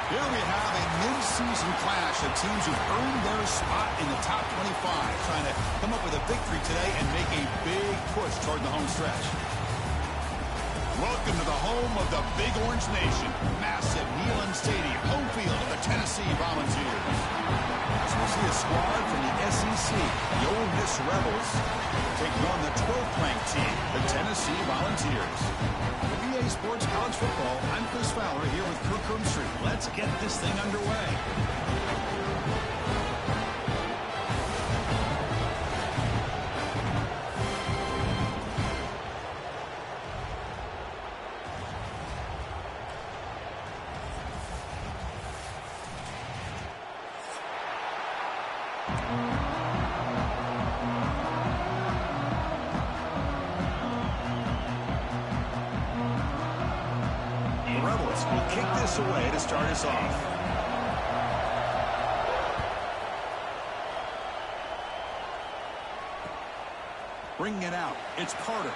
Here we have a mid-season clash of teams who've earned their spot in the top 25, trying to come up with a victory today and make a big push toward the home stretch. Welcome to the home of the Big Orange Nation. Massive Neyland Stadium, home field of the Tennessee Volunteers. So we see a squad from the SEC, the Ole Miss Rebels, taking on the 12th-ranked team, the Tennessee Volunteers. For BA Sports College Football, I'm Chris Fowler here with Kirk Herbstreit. Let's get this thing underway. Will kick this away to start us off. Bringing it out, it's Carter.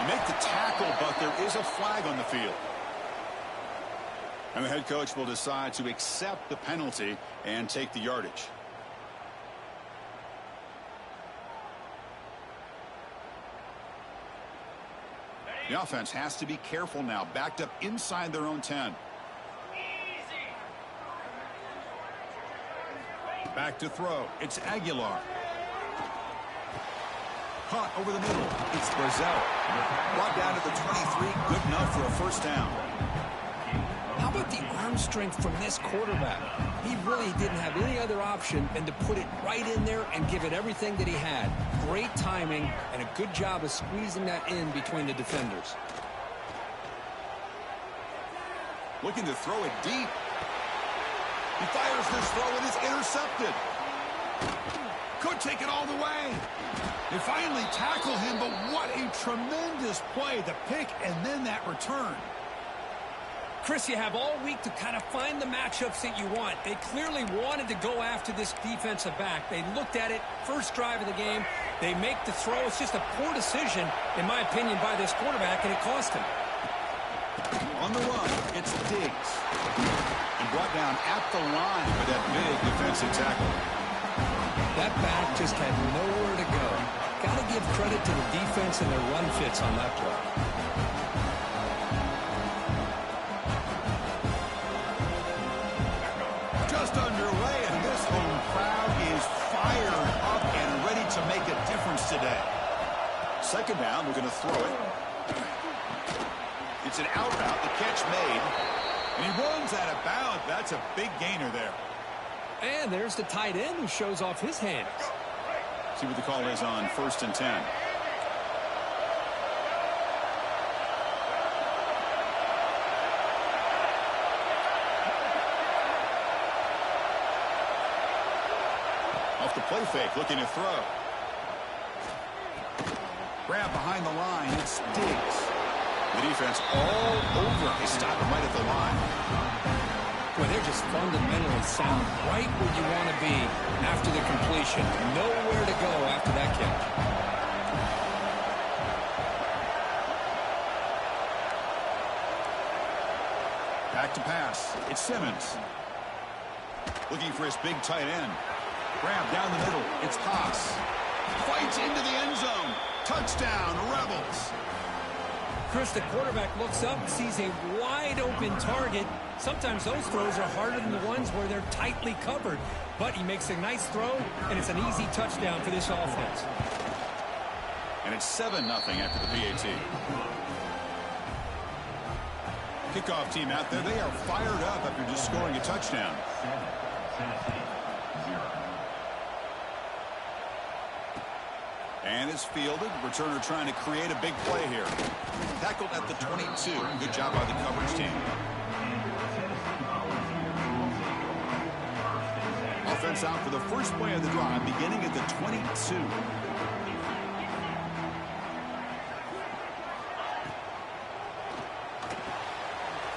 You make the tackle, but there is a flag on the field. And the head coach will decide to accept the penalty and take the yardage. The offense has to be careful now, backed up inside their own 10. Back to throw. It's Aguilar. Caught over the middle. It's Brazzell. Brought down to the 23. Good enough for a first down. How about the arm strength from this quarterback? He really didn't have any other option than to put it right in there and give it everything that he had. Great timing and a good job of squeezing that in between the defenders. Looking to throw it deep. He fires this throw and it's intercepted. Could take it all the way. They finally tackle him, but what a tremendous play. The pick and then that return. Chris, you have all week to kind of find the matchups that you want. They clearly wanted to go after this defensive back. They looked at it, first drive of the game. They make the throw. It's just a poor decision, in my opinion, by this quarterback, and it cost him. On the run, it's Diggs. And brought down at the line with that big defensive tackle. That back just had nowhere to go. Got to give credit to the defense and their run fits on that play. Underway, and this home crowd is fired up and ready to make a difference today. Second down, we're going to throw it. It's an out route, the catch made, and he runs out of bounds. That's a big gainer there. And there's the tight end who shows off his hands. See what the call is on 1st and 10. Off the play fake, looking to throw. Grab behind the line, it's Diggs. The defense all over. They stop him right at the line. Boy, they're just fundamentally sound, right where you want to be after the completion. Nowhere to go after that catch. Back to pass. It's Simmons. Looking for his big tight end. Grab down the middle. It's Haas. Fights into the end zone. Touchdown, Rebels. Chris, the quarterback looks up, sees a wide-open target. Sometimes those throws are harder than the ones where they're tightly covered. But he makes a nice throw, and it's an easy touchdown for this offense. And it's 7-0 after the PAT. Kickoff team out there, they are fired up after just scoring a touchdown. And it's fielded. Returner trying to create a big play here. Tackled at the 22. Good job by the coverage team. Offense out for the first play of the drive, beginning at the 22.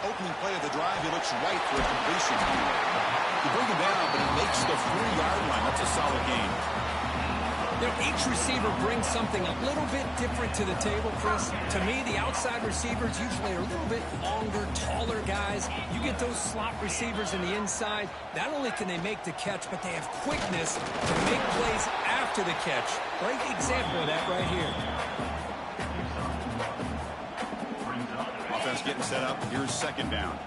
Opening play of the drive, he looks right for a completion. You bring him down, but he makes the 3-yard line. That's a solid gain. You know, each receiver brings something a little bit different to the table, Chris. To me, the outside receivers usually are a little bit longer, taller guys. You get those slot receivers in the inside, not only can they make the catch, but they have quickness to make plays after the catch. Great example of that right here. Offense getting set up. Here's second down.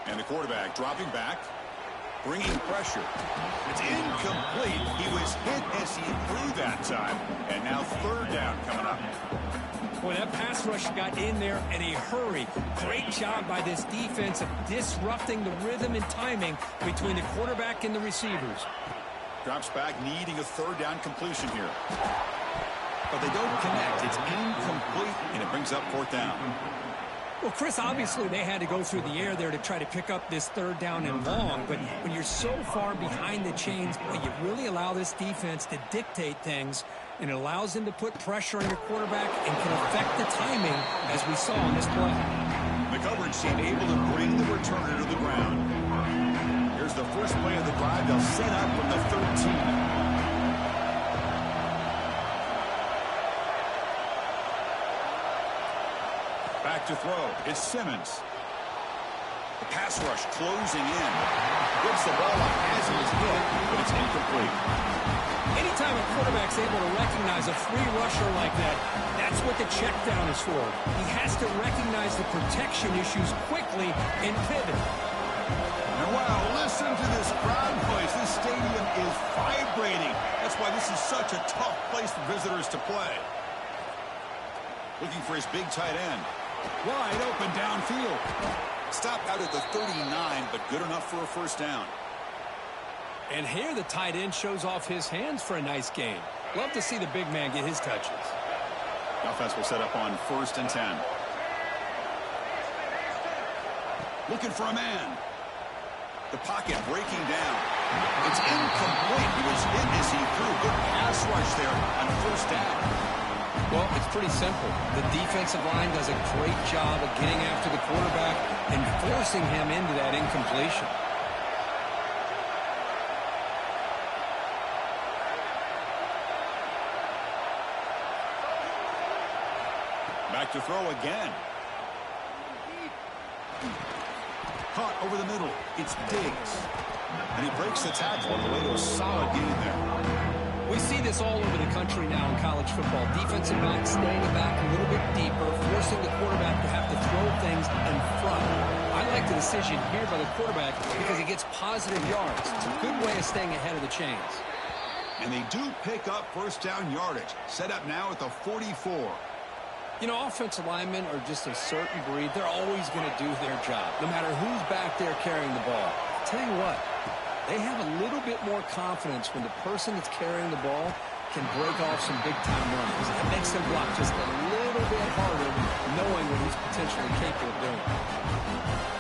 And the quarterback dropping back. Bringing pressure. It's incomplete. He was hit as he threw that time. And now third down coming up. Boy, that pass rush got in there in a hurry. Great job by this defense of disrupting the rhythm and timing between the quarterback and the receivers. Drops back, needing a third down completion here. But they don't connect. It's incomplete, and it brings up fourth down. Well, Chris, obviously they had to go through the air there to try to pick up this third down and long, but when you're so far behind the chains, boy, you really allow this defense to dictate things, and it allows them to put pressure on your quarterback and can affect the timing, as we saw in this play. The coverage team able to bring the returner to the ground. Here's the first play of the drive. They'll set up from the 13. Back to throw. It's Simmons. The pass rush closing in. Gets the ball up as he is hit, but it's incomplete. Anytime a quarterback's able to recognize a free rusher like that, that's what the check down is for. He has to recognize the protection issues quickly and pivot. And wow, listen to this crowd noise. This stadium is vibrating. That's why this is such a tough place for visitors to play. Looking for his big tight end. Wide open downfield. Stopped out at the 39, but good enough for a first down. And here the tight end shows off his hands for a nice gain. Love to see the big man get his touches. The offense will set up on 1st and 10. Looking for a man. The pocket breaking down. It's incomplete. He was hit as he threw. Good pass rush there on 1st down. Well, it's pretty simple. The defensive line does a great job of getting after the quarterback and forcing him into that incompletion. Back to throw again. Caught over the middle. It's Diggs. And he breaks the tackle on the way to a solid gain there. We see this all over the country now in college football. Defensive backs staying back a little bit deeper, forcing the quarterback to have to throw things in front. I like the decision here by the quarterback because he gets positive yards. It's a good way of staying ahead of the chains. And they do pick up first down yardage. Set up now at the 44. You know, offensive linemen are just a certain breed. They're always going to do their job, no matter who's back there carrying the ball. I'll tell you what. They have a little bit more confidence when the person that's carrying the ball can break off some big-time runs. It makes them block just a little bit harder, knowing what he's potentially capable of doing.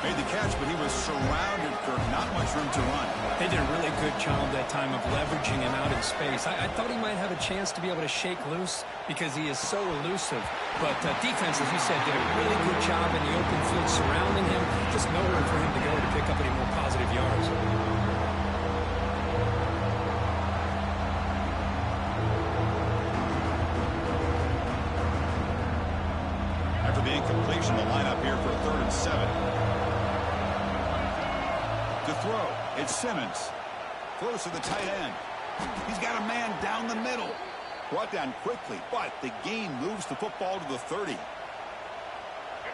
Made the catch, but he was surrounded, Kirk. Not much room to run. They did a really good job that time of leveraging him out in space. I thought he might have a chance to be able to shake loose because he is so elusive. But defense, as you said, did a really good job in the open field surrounding him. Just nowhere for him to go to pick up any more positive yards. Completion, the lineup here for 3rd and 7. To throw, it's Simmons. Throws to the tight end. He's got a man down the middle. Brought down quickly, but the gain moves the football to the 30.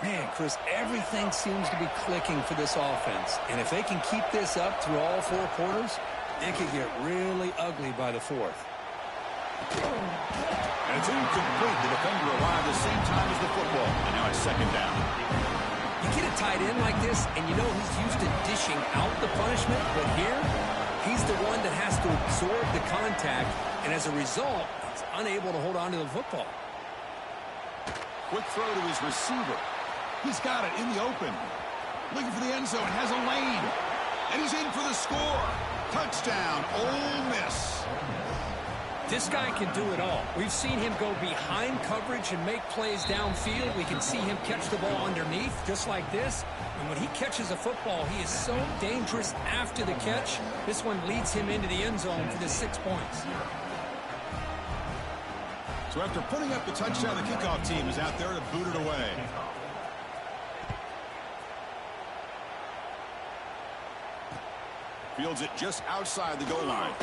Man, Chris, everything seems to be clicking for this offense. And if they can keep this up through all 4 quarters, it could get really ugly by the 4th. And it's incomplete. The defender arrived the same time as the football. And now it's 2nd down. You get a tight end like this, and you know he's used to dishing out the punishment. But here, he's the one that has to absorb the contact. And as a result, he's unable to hold on to the football. Quick throw to his receiver. He's got it in the open. Looking for the end zone. Has a lane. And he's in for the score. Touchdown, Ole Miss. This guy can do it all. We've seen him go behind coverage and make plays downfield. We can see him catch the ball underneath, just like this. And when he catches a football, he is so dangerous after the catch. This one leads him into the end zone for the 6 points. So after putting up the touchdown, the kickoff team is out there to boot it away. Fields it just outside the goal line.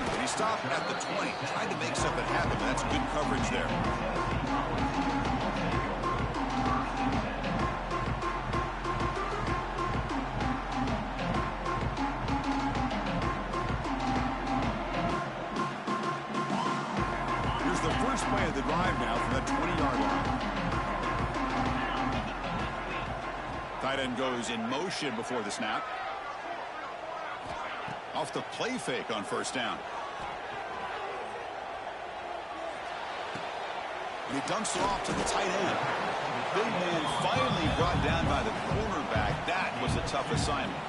And he stopped at the 20, tried to make something happen. That's good coverage there. Here's the first play of the drive now from the 20-yard line. Tight end goes in motion before the snap. Off the play fake on first down. And he dumps it off to the tight end. Big man finally brought down by the cornerback. That was a tough assignment.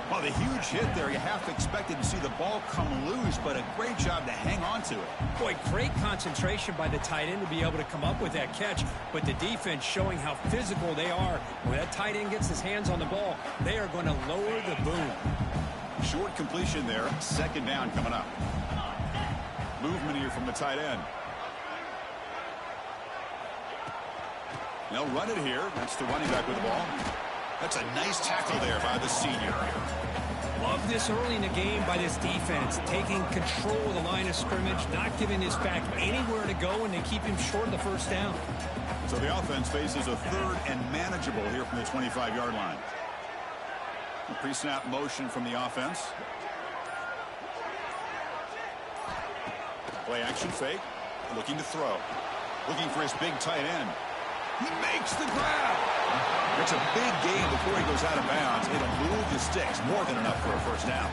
Well, the huge hit there, you half expected to see the ball come loose, but a great job to hang on to it. Boy, great concentration by the tight end to be able to come up with that catch, but the defense showing how physical they are. When that tight end gets his hands on the ball, they are going to lower the boom. Short completion there. Second down coming up. Movement here from the tight end. They'll run it here. That's the running back with the ball. That's a nice tackle there by the senior. Love this early in the game by this defense. Taking control of the line of scrimmage, not giving this back anywhere to go, and they keep him short of the first down. So the offense faces a third and manageable here from the 25-yard line. Pre-snap motion from the offense. Play action fake. Looking to throw. Looking for his big tight end. He makes the grab. It's a big gain before he goes out of bounds. It'll move the sticks. More than enough for a first down.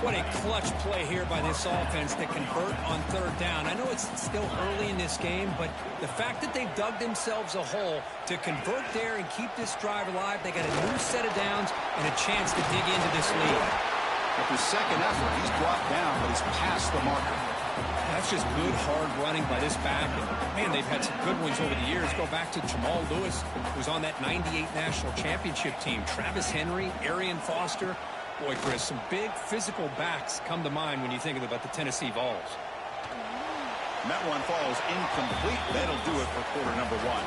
What a clutch play here by this offense to convert on third down. I know it's still early in this game, but the fact that they've dug themselves a hole to convert there and keep this drive alive, they got a new set of downs and a chance to dig into this lead. After second effort, he's brought down, but he's past the marker. That's just good, hard running by this back. And, man, they've had some good ones over the years. Go back to Jamal Lewis, who was on that 98 National Championship team. Travis Henry, Arian Foster. Boy, Chris, some big physical backs come to mind when you think about the Tennessee Vols. And that one falls incomplete. That'll do it for quarter number one.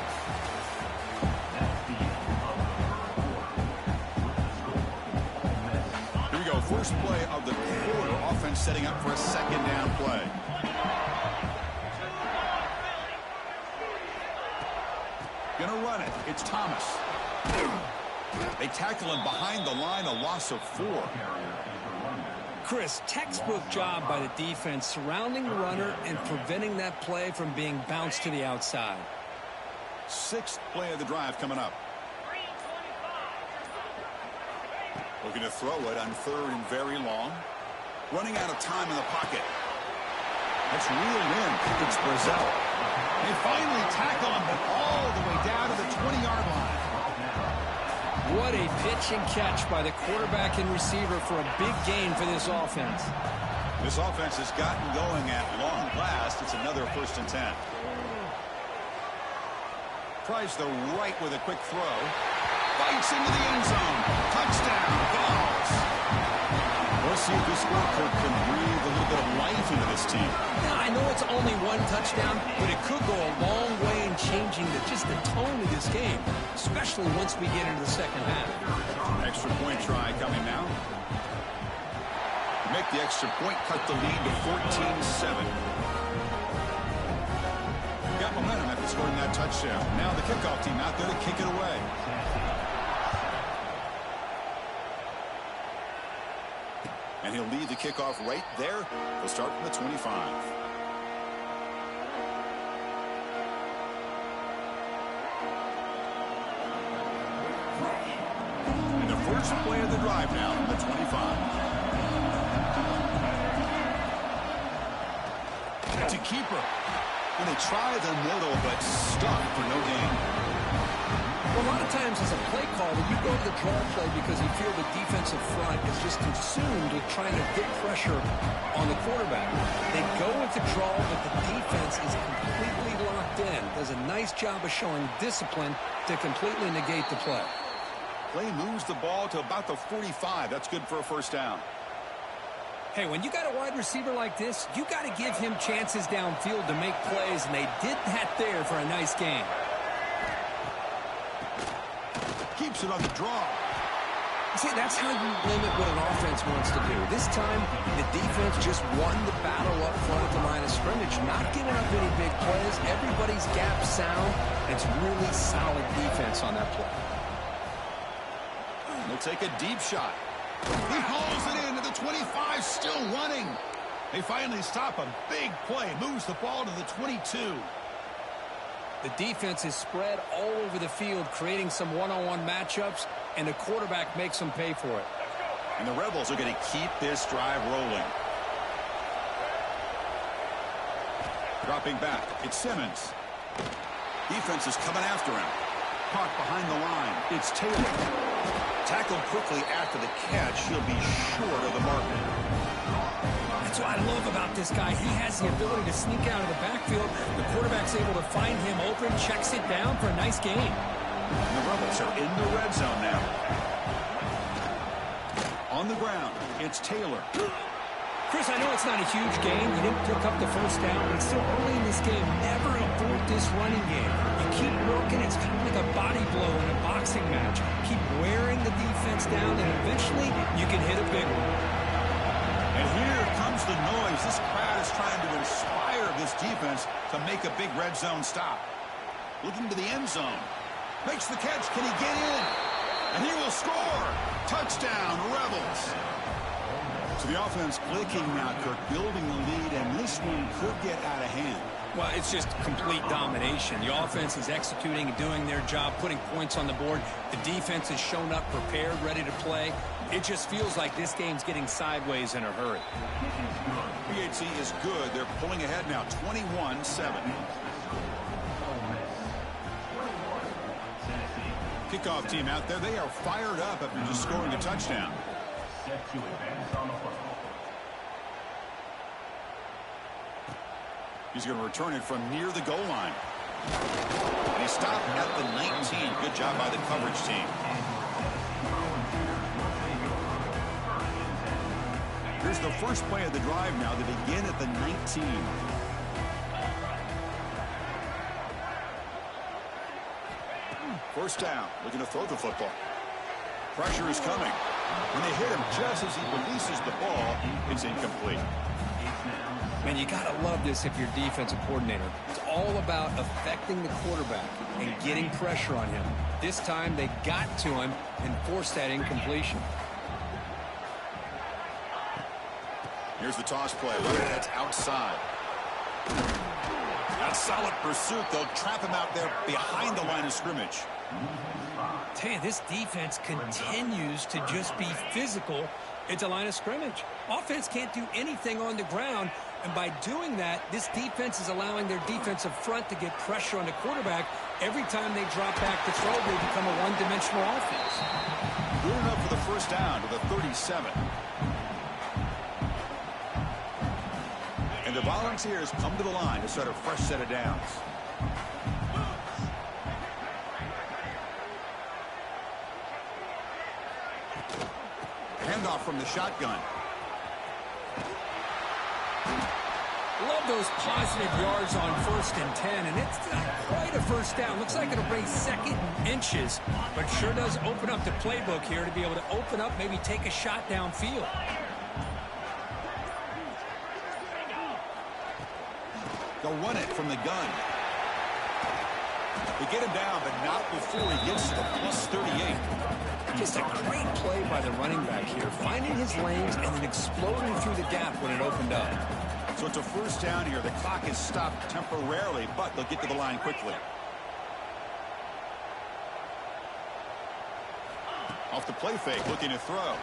Here we go. First play of the quarter. Offense setting up for a second down play. Gonna run it. It's Thomas. They tackle him behind the line, a loss of 4. Chris, textbook job by the defense surrounding the runner and preventing that play from being bounced to the outside. Sixth play of the drive coming up. Looking to throw it on third and very long. Running out of time in the pocket. That's reeled in. It's Brazzell. They finally tackle him, but all the way down to the 20-yard line. What a pitch and catch by the quarterback and receiver for a big gain for this offense. This offense has gotten going at long last. It's another 1st and 10. Tries the right with a quick throw. Bites into the end zone. Touchdown, Vols. Let's see if this scorecard can breathe a little bit of life into this team. Now, I know it's only one touchdown, but it could go a long way in changing just the tone of this game, especially once we get into the second half. Extra point try coming now. Make the extra point, cut the lead to 14-7. Got momentum after scoring that touchdown. Now the kickoff team out there to kick it away. And he'll lead the kickoff right there. He'll start from the 25. And the first play of the drive now from the 25. To keeper. And they try the middle, but stuck for no gain. Well, a lot of times as a play caller, you go to the draw play because you feel the defensive front is just consumed with trying to get pressure on the quarterback. They go with the draw, but the defense is completely locked in. Does a nice job of showing discipline to completely negate the play. Play moves the ball to about the 45. That's good for a first down. Hey, when you got a wide receiver like this, you got to give him chances downfield to make plays, and they did that there for a nice game. Keeps it on the draw. See, that's how you limit what an offense wants to do. This time, the defense just won the battle up front at the line of scrimmage, not giving up any big plays. Everybody's gap sound. It's really solid defense on that play. They'll take a deep shot. He hauls it in to the 25, still running. They finally stop a big play. Moves the ball to the 22. The defense is spread all over the field, creating some one-on-one matchups, and the quarterback makes them pay for it. And the Rebels are going to keep this drive rolling. Dropping back, it's Simmons. Defense is coming after him. Caught behind the line, it's Taylor. Tackled quickly after the catch, he'll be short of the mark. That's what I love about this guy. He has the ability to sneak out of the backfield. The quarterback's able to find him open, checks it down for a nice gain. And the Rebels are in the red zone now. On the ground, it's Taylor. Chris, I know it's not a huge game. You didn't pick up the first down, but it's still early in this game. Never abort this running game. You keep working. It's kind of like a body blow in a boxing match. Keep wearing the defense down, and eventually you can hit a big one. And here comes the noise. This crowd is trying to inspire this defense to make a big red zone stop. Looking to the end zone. Makes the catch. Can he get in? And he will score. Touchdown, Rebels. So the offense clicking now, Kirk, building the lead, and this one could get out of hand. Well, it's just complete domination. The offense is executing and doing their job, putting points on the board. The defense has shown up prepared, ready to play. It just feels like this game's getting sideways in a hurry. PHC is good. They're pulling ahead now, 21-7. Kickoff team out there. They are fired up after just scoring a touchdown. He's going to return it from near the goal line. And he stopped at the 19. Good job by the coverage team. Here's the first play of the drive now. They begin at the 19. First down, looking to throw the football. Pressure is coming. When they hit him just as he releases the ball, it's incomplete. Man, you got to love this if you're defensive coordinator. It's all about affecting the quarterback and getting pressure on him. This time they got to him and forced that incompletion. Here's the toss play. That's outside. That's solid pursuit. They'll trap him out there behind the line of scrimmage. Tell you, this defense continues to just be physical at the line of scrimmage. Offense can't do anything on the ground, and by doing that, this defense is allowing their defensive front to get pressure on the quarterback. Every time they drop back to throw, they become a one-dimensional offense. Good enough for the first down to the 37. And the Volunteers come to the line to start a fresh set of downs. Handoff from the shotgun. Love those positive yards on 1st and 10, and it's not quite a first down. Looks like it'll bring second and inches, but sure does open up the playbook here to be able to open up, maybe take a shot downfield. They'll run it from the gun. They get him down, but not before he gets to the plus 38. Just a great play by the running back here, finding his lanes and then exploding through the gap when it opened up. So it's a first down here. The clock is stopped temporarily, but they'll get to the line quickly. Off the play fake, looking to throw.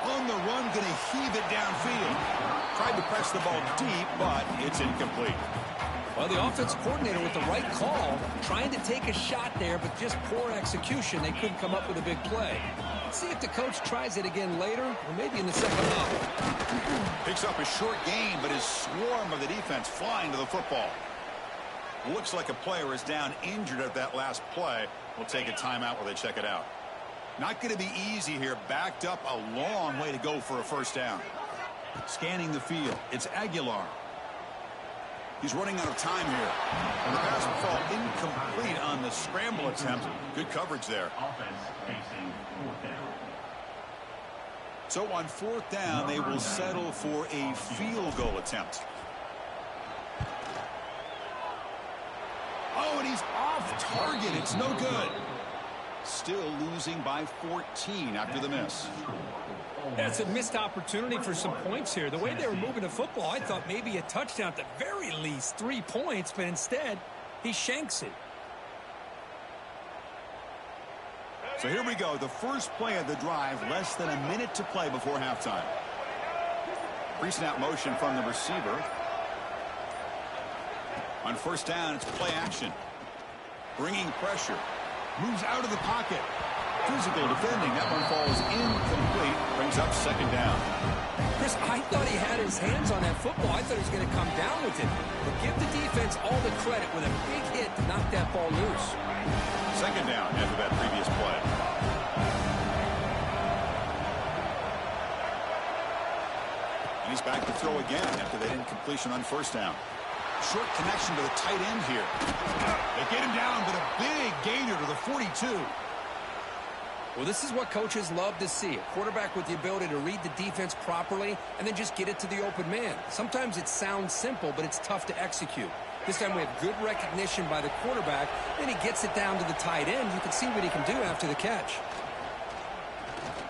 On the run, going to heave it downfield. Tried to press the ball deep, but it's incomplete. Well, the offense coordinator with the right call, trying to take a shot there, but just poor execution. They couldn't come up with a big play. Let's see if the coach tries it again later, or maybe in the second half. Picks up a short gain, but his swarm of the defense flying to the football. Looks like a player is down injured at that last play. We'll take a timeout while they check it out. Not going to be easy here. Backed up a long way to go for a first down. Scanning the field. It's Aguilar. He's running out of time here. And the pass will fall incomplete on the scramble attempt. Good coverage there. So on fourth down, they will settle for a field goal attempt. Oh, and he's off target. It's no good. Still losing by 14 after the miss. That's a missed opportunity for some points here. The way they were moving the football, I thought maybe a touchdown, at the very least 3 points, but instead he shanks it. So here we go. The first play of the drive, less than a minute to play before halftime. Pre-snap motion from the receiver. On first down, it's play action. Bringing pressure. Moves out of the pocket. Physical defending. That one falls incomplete. Brings up second down. Chris, I thought he had his hands on that football. I thought he was going to come down with it. But give the defense all the credit with a big hit to knock that ball loose. Second down after that previous play. And he's back to throw again after that incompletion on first down. Short connection to the tight end here. They get him down, but a big gainer to the 42. Well, this is what coaches love to see. A quarterback with the ability to read the defense properly and then just get it to the open man. Sometimes it sounds simple, but it's tough to execute. This time we have good recognition by the quarterback. Then he gets it down to the tight end. You can see what he can do after the catch.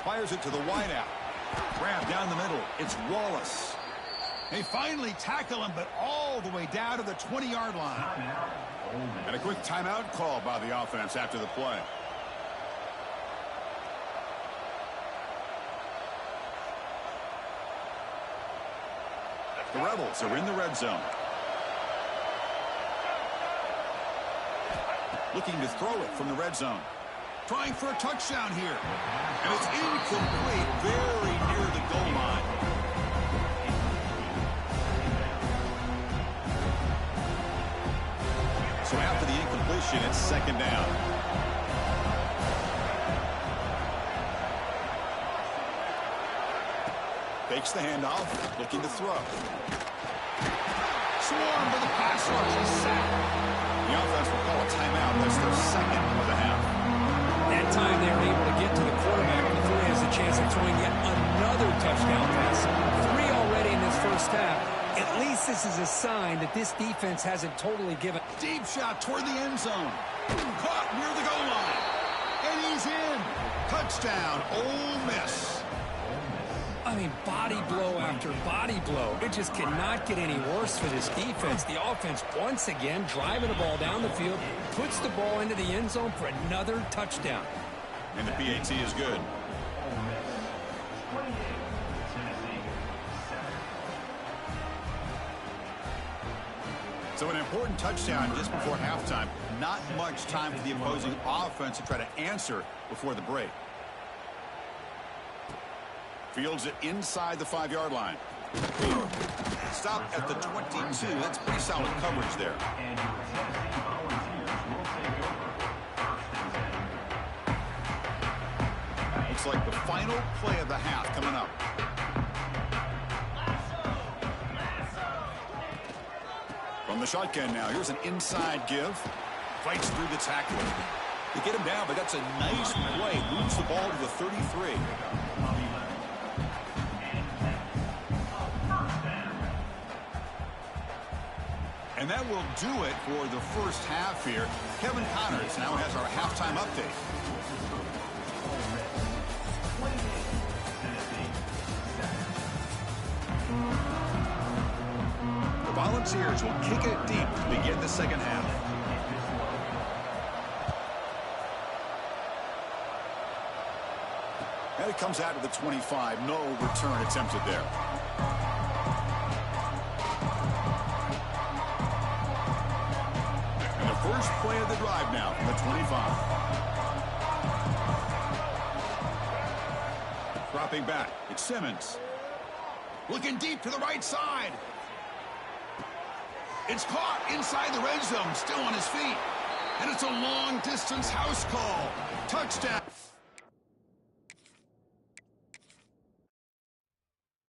Fires it to the wideout. Grab down the middle. It's Wallace. They finally tackle him, but all the way down to the 20-yard line. And a quick timeout call by the offense after the play. The Rebels are in the red zone. Looking to throw it from the red zone. Trying for a touchdown here. And it's incomplete, very near the goal line. So after the incompletion, it's second down. Fakes the handoff, looking to throw. Swarm to the pass rush, a sack. The offense will call a timeout. That's their second of the half. That time they were able to get to the quarterback before he has a chance of throwing yet another touchdown pass. 3 already in this first half. At least this is a sign that this defense hasn't totally given. Deep shot toward the end zone. Caught near the goal line. And he's in. Touchdown, Ole Miss. I mean, body blow after body blow. It just cannot get any worse for this defense. The offense, once again, driving the ball down the field, puts the ball into the end zone for another touchdown. And the PAT is good. So an important touchdown just before halftime. Not much time for the opposing offense to try to answer before the break. Fields it inside the 5-yard line. Stop at the 22. That's pretty solid coverage there. Looks like the final play of the half coming up. From the shotgun now, here's an inside give. Fights through the tackle. They get him down, but that's a nice play. Moves the ball to the 33. And that will do it for the first half here. Kevin Connors now has our halftime update. The Volunteers will kick it deep to begin the second half. And it comes out to the 25. No return attempted there. First play of the drive now from the 25. Dropping back, it's Simmons. Looking deep to the right side. It's caught inside the red zone, still on his feet. And it's a long-distance house call. Touchdown.